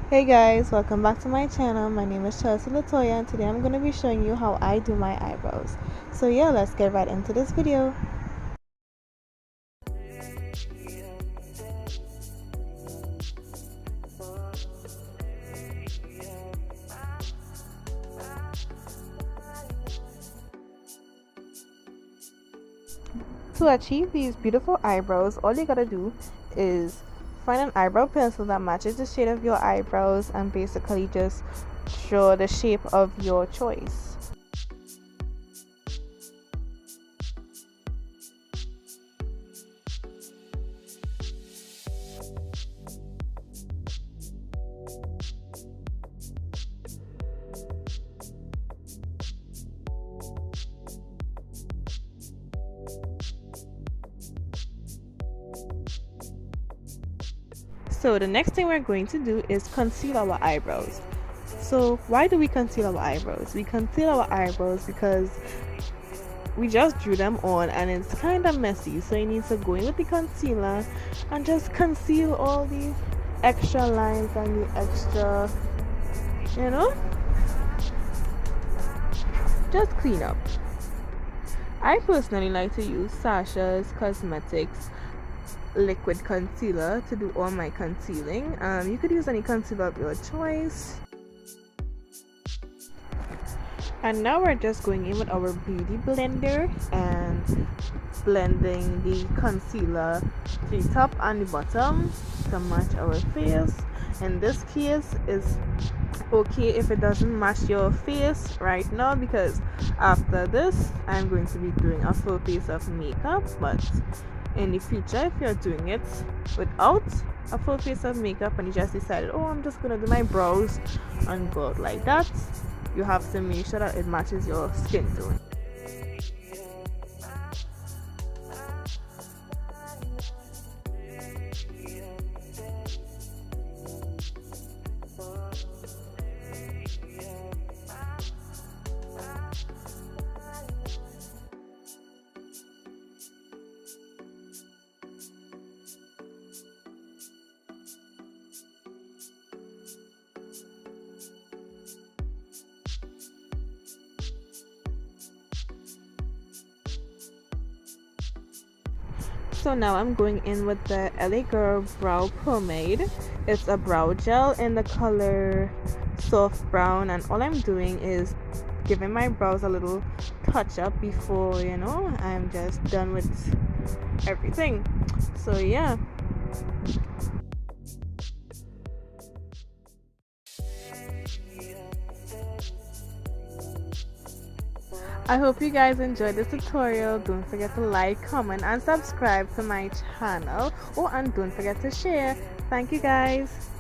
Hey guys, welcome back to my channel. My name is Chelsea Latoya and today I'm going to be showing you how I do my eyebrows. So yeah, let's get right into this video. To achieve these beautiful eyebrows, all you gotta do is find an eyebrow pencil that matches the shade of your eyebrows and basically just draw the shape of your choice. So the next thing we're going to do is conceal our eyebrows. So why do we conceal our eyebrows? We conceal our eyebrows because we just drew them on and it's kind of messy, so you need to go in with the concealer and just conceal all the extra lines and the extra, just clean up. I personally like to use Sasha's Cosmetics liquid concealer to do all my concealing. You could use any concealer of your choice. And now we're just going in with our beauty blender and blending the concealer to the top and the bottom to match our face. In this case, it's okay if it doesn't match your face right now, because after this I'm going to be doing a full face of makeup. But in the future, if you're doing it without a full face of makeup and you just decided, oh, I'm just gonna do my brows and go out like that, you have to make sure that it matches your skin tone. So now I'm going in with the LA Girl Brow Pomade. It's a brow gel in the color soft brown, and all I'm doing is giving my brows a little touch up before, I'm just done with everything. So yeah. I hope you guys enjoyed this tutorial. Don't forget to like, comment and subscribe to my channel. Oh, and don't forget to share. Thank you guys.